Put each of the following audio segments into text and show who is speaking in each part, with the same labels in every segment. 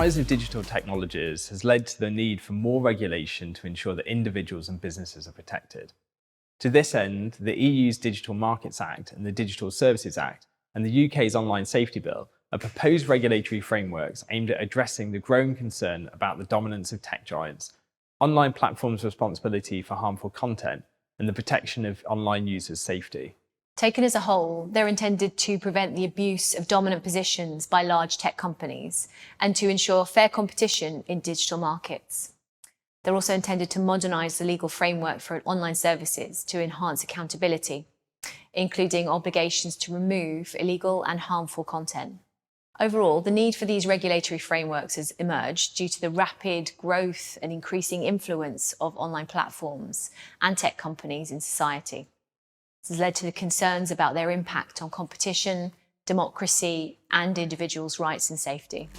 Speaker 1: rise of digital technologies has led to the need for more regulation to ensure that individuals and businesses are protected. To this end, the EU's Digital Markets Act and the Digital Services Act and the UK's Online Safety Bill are proposed regulatory frameworks aimed at addressing the growing concern about the dominance of tech giants, online platforms' responsibility for harmful content, and the protection of online users' safety.
Speaker 2: Taken as a whole, they're intended to prevent the abuse of dominant positions by large tech companies and to ensure fair competition in digital markets. They're also intended to modernise the legal framework for online services to enhance accountability, including obligations to remove illegal and harmful content. Overall, the need for these regulatory frameworks has emerged due to the rapid growth and increasing influence of online platforms and tech companies in society. This has led to the concerns about their impact on competition, democracy, and individuals' rights and safety.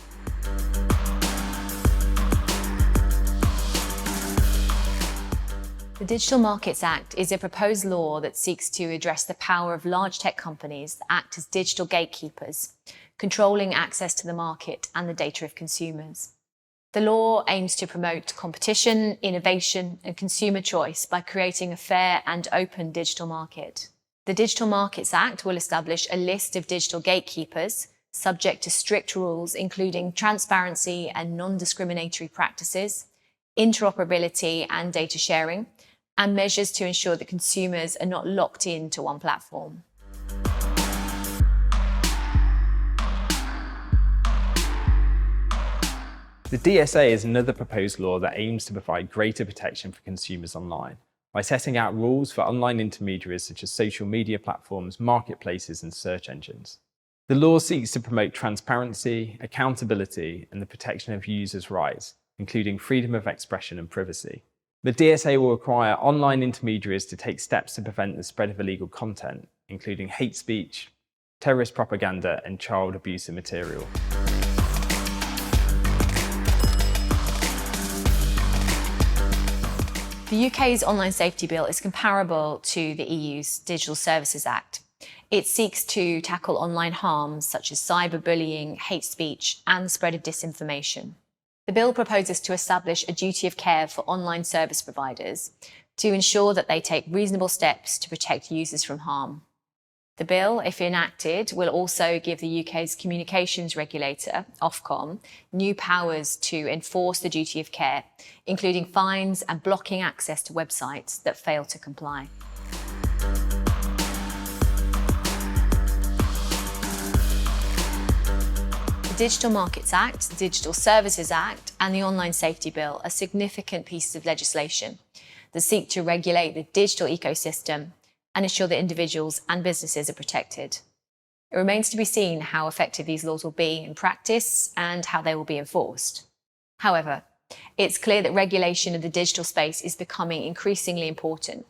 Speaker 2: The Digital Markets Act is a proposed law that seeks to address the power of large tech companies that act as digital gatekeepers, controlling access to the market and the data of consumers. The law aims to promote competition, innovation, and consumer choice by creating a fair and open digital market. The Digital Markets Act will establish a list of digital gatekeepers, subject to strict rules including transparency and non-discriminatory practices, interoperability and data sharing, and measures to ensure that consumers are not locked into one platform.
Speaker 1: The DSA is another proposed law that aims to provide greater protection for consumers online by setting out rules for online intermediaries such as social media platforms, marketplaces, and search engines. The law seeks to promote transparency, accountability, and the protection of users' rights, including freedom of expression and privacy. The DSA will require online intermediaries to take steps to prevent the spread of illegal content, including hate speech, terrorist propaganda, and child abusive material.
Speaker 2: The UK's Online Safety Bill is comparable to the EU's Digital Services Act. It seeks to tackle online harms such as cyberbullying, hate speech, and the spread of disinformation. The bill proposes to establish a duty of care for online service providers to ensure that they take reasonable steps to protect users from harm. The bill, if enacted, will also give the UK's communications regulator, Ofcom, new powers to enforce the duty of care, including fines and blocking access to websites that fail to comply. The Digital Markets Act, the Digital Services Act, and the Online Safety Bill are significant pieces of legislation that seek to regulate the digital ecosystem and ensure that individuals and businesses are protected. It remains to be seen how effective these laws will be in practice and how they will be enforced. However, it's clear that regulation of the digital space is becoming increasingly important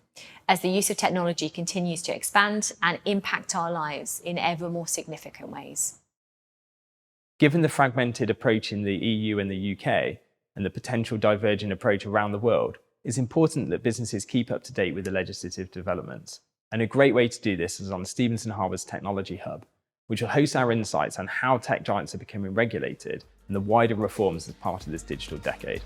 Speaker 2: as the use of technology continues to expand and impact our lives in ever more significant ways.
Speaker 1: Given the fragmented approach in the EU and the UK, and the potential divergent approach around the world, it's important that businesses keep up to date with the legislative developments. And a great way to do this is on Stephenson Harbour's Technology Hub, which will host our insights on how tech giants are becoming regulated and the wider reforms as part of this digital decade.